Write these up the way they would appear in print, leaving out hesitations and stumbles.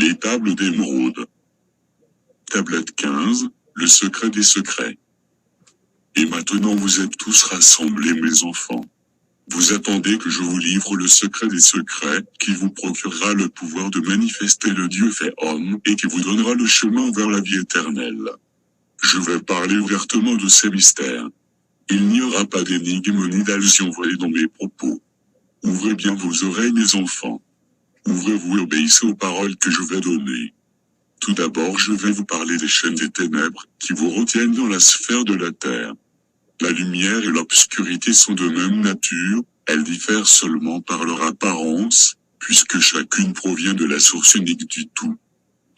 Les tables d'émeraude. Tablette 15, le secret des secrets. Et maintenant vous êtes tous rassemblés mes enfants. Vous attendez que je vous livre le secret des secrets, qui vous procurera le pouvoir de manifester le Dieu fait homme, et qui vous donnera le chemin vers la vie éternelle. Je vais parler ouvertement de ces mystères. Il n'y aura pas d'énigmes ni d'allusions voilées dans mes propos. Ouvrez bien vos oreilles mes enfants. Ouvrez-vous et obéissez aux paroles que je vais donner. Tout d'abord je vais vous parler des chaînes des ténèbres, qui vous retiennent dans la sphère de la terre. La lumière et l'obscurité sont de même nature, elles diffèrent seulement par leur apparence, puisque chacune provient de la source unique du tout.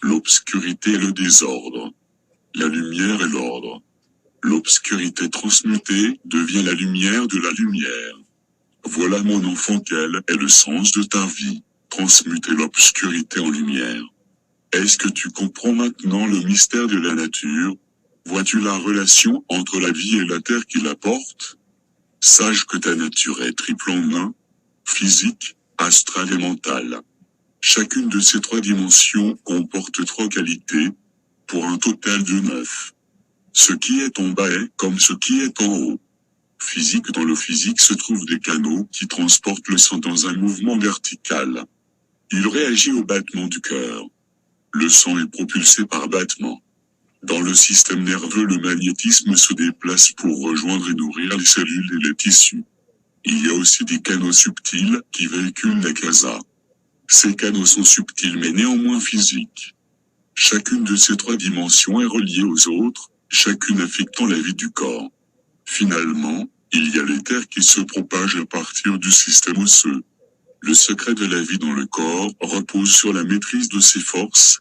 L'obscurité est le désordre. La lumière est l'ordre. L'obscurité transmutée devient la lumière de la lumière. Voilà mon enfant quel est le sens de ta vie, transmuter l'obscurité en lumière. Est-ce que tu comprends maintenant le mystère de la nature? Vois-tu la relation entre la vie et la terre qui la porte? Sache que ta nature est triple en un, physique, astrale et mentale. Chacune de ces trois dimensions comporte trois qualités, pour un total de 9. Ce qui est en bas est comme ce qui est en haut. Physique. Dans le physique se trouvent des canaux qui transportent le sang dans un mouvement vertical. Il réagit au battement du cœur. Le sang est propulsé par battement. Dans le système nerveux, le magnétisme se déplace pour rejoindre et nourrir les cellules et les tissus. Il y a aussi des canaux subtils qui véhiculent la casa. Ces canaux sont subtils mais néanmoins physiques. Chacune de ces trois dimensions est reliée aux autres, chacune affectant la vie du corps. Finalement, il y a l'éther qui se propage à partir du système osseux. Le secret de la vie dans le corps repose sur la maîtrise de ses forces.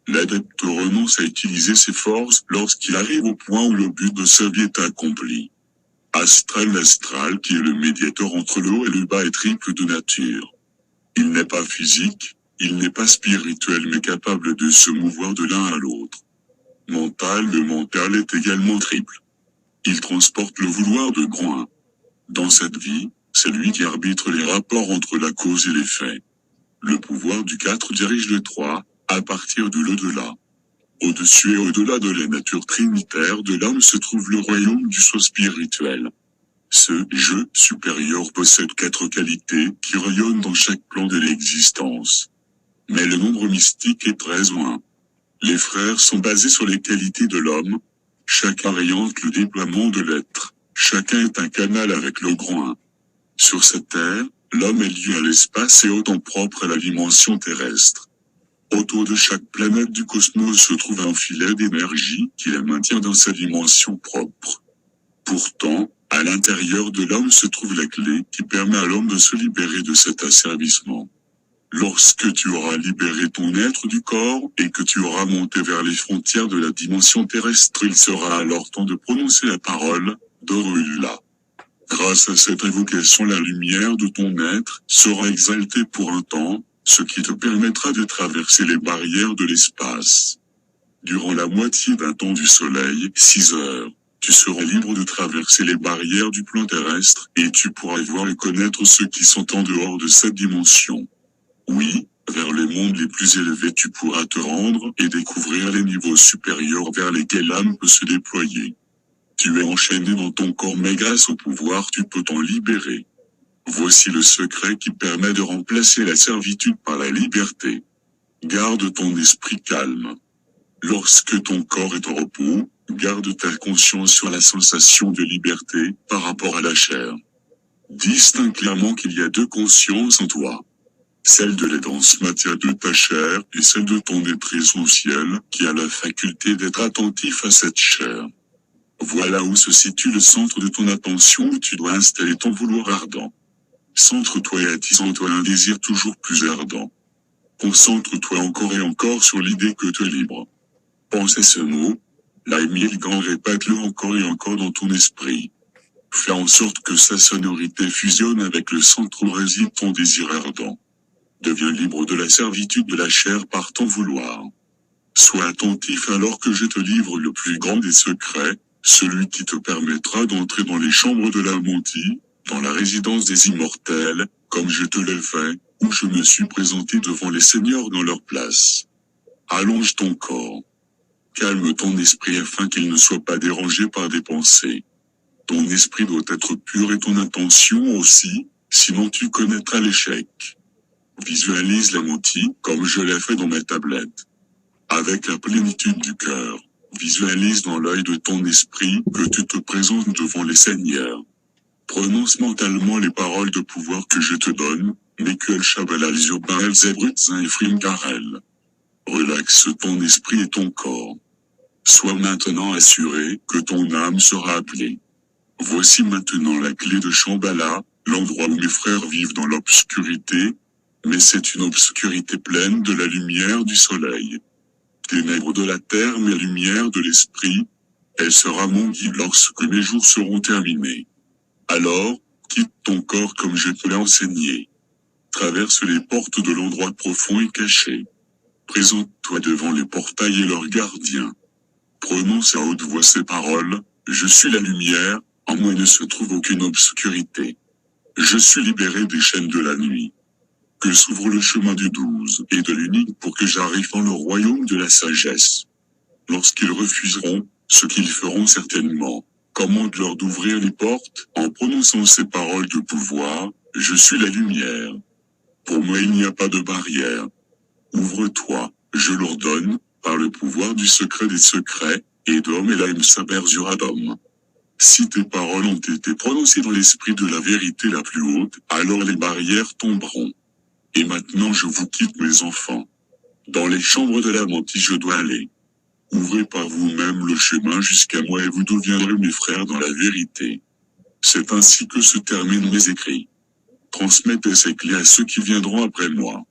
L'adepte renonce à utiliser ses forces lorsqu'il arrive au point où le but de sa vie est accompli. L'astral qui est le médiateur entre le haut et le bas est triple de nature. Il n'est pas physique, il n'est pas spirituel mais capable de se mouvoir de l'un à l'autre. Le mental est également triple. Il transporte le vouloir de Groin. Dans cette vie, c'est lui qui arbitre les rapports entre la cause et l'effet. Le pouvoir du 4 dirige le 3, à partir de l'au-delà. Au-dessus et au-delà de la nature trinitaire de l'homme se trouve le royaume du soi spirituel. Ce « je » supérieur possède 4 qualités qui rayonnent dans chaque plan de l'existence. Mais le nombre mystique est 13 ou 1. Les frères sont basés sur les qualités de l'homme, chacun rayante le déploiement de l'être, chacun est un canal avec le grand 1. Sur cette terre, l'homme est lié à l'espace et autant propre à la dimension terrestre. Autour de chaque planète du cosmos se trouve un filet d'énergie qui la maintient dans sa dimension propre. Pourtant, à l'intérieur de l'homme se trouve la clé qui permet à l'homme de se libérer de cet asservissement. Lorsque tu auras libéré ton être du corps et que tu auras monté vers les frontières de la dimension terrestre, il sera alors temps de prononcer la parole d'Orula. Grâce à cette évocation, la lumière de ton être sera exaltée pour un temps, ce qui te permettra de traverser les barrières de l'espace. Durant la moitié d'un temps du soleil, 6 heures, tu seras libre de traverser les barrières du plan terrestre et tu pourras voir et connaître ceux qui sont en dehors de cette dimension. Oui, vers les mondes les plus élevés tu pourras te rendre et découvrir les niveaux supérieurs vers lesquels l'âme peut se déployer. Tu es enchaîné dans ton corps mais grâce au pouvoir tu peux t'en libérer. Voici le secret qui permet de remplacer la servitude par la liberté. Garde ton esprit calme. Lorsque ton corps est en repos, garde ta conscience sur la sensation de liberté par rapport à la chair. Distingue clairement qu'il y a 2 consciences en toi. Celle de la dense matière de ta chair et celle de ton être essentiel qui a la faculté d'être attentif à cette chair. Voilà où se situe le centre de ton attention où tu dois installer ton vouloir ardent. Centre-toi et attise en toi un désir toujours plus ardent. Concentre-toi encore et encore sur l'idée que tu es libre. Pense à ce mot, là et mille grands répète-le encore et encore dans ton esprit. Fais en sorte que sa sonorité fusionne avec le centre où réside ton désir ardent. Deviens libre de la servitude de la chair par ton vouloir. Sois attentif alors que je te livre le plus grand des secrets, celui qui te permettra d'entrer dans les chambres de la Montie, dans la résidence des immortels, comme je te l'ai fait, où je me suis présenté devant les seigneurs dans leur place. Allonge ton corps. Calme ton esprit afin qu'il ne soit pas dérangé par des pensées. Ton esprit doit être pur et ton intention aussi, sinon tu connaîtras l'échec. Visualise l'amouti comme je l'ai fait dans ma tablette. Avec la plénitude du cœur, visualise dans l'œil de ton esprit que tu te présentes devant les seigneurs. Prononce mentalement les paroles de pouvoir que je te donne, Mekuel Shabalal Zurbael Zebrutzin et Frimkarel. Relaxe ton esprit et ton corps. Sois maintenant assuré que ton âme sera appelée. Voici maintenant la clé de Shambhala, l'endroit où mes frères vivent dans l'obscurité, mais c'est une obscurité pleine de la lumière du soleil. Ténèbres de la terre mais lumière de l'esprit, elle sera mon guide lorsque mes jours seront terminés. Alors, quitte ton corps comme je te l'ai enseigné. Traverse les portes de l'endroit profond et caché. Présente-toi devant les portails et leurs gardiens. Prononce à haute voix ces paroles, je suis la lumière, en moi ne se trouve aucune obscurité. Je suis libéré des chaînes de la nuit. Que s'ouvre le chemin du 12 et de l'unique pour que j'arrive dans le royaume de la sagesse. Lorsqu'ils refuseront, ce qu'ils feront certainement, commande-leur d'ouvrir les portes, en prononçant ces paroles de pouvoir, je suis la lumière. Pour moi il n'y a pas de barrière. Ouvre-toi, je l'ordonne, par le pouvoir du secret des secrets, et d'homme et l'aim saber zuradom. Si tes paroles ont été prononcées dans l'esprit de la vérité la plus haute, alors les barrières tomberont. Et maintenant je vous quitte mes enfants. Dans les chambres de la mentie je dois aller. Ouvrez par vous-même le chemin jusqu'à moi et vous deviendrez mes frères dans la vérité. C'est ainsi que se terminent mes écrits. Transmettez ces clés à ceux qui viendront après moi.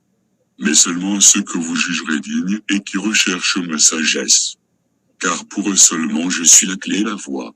Mais seulement à ceux que vous jugerez dignes et qui recherchent ma sagesse. Car pour eux seulement je suis la clé et la voie.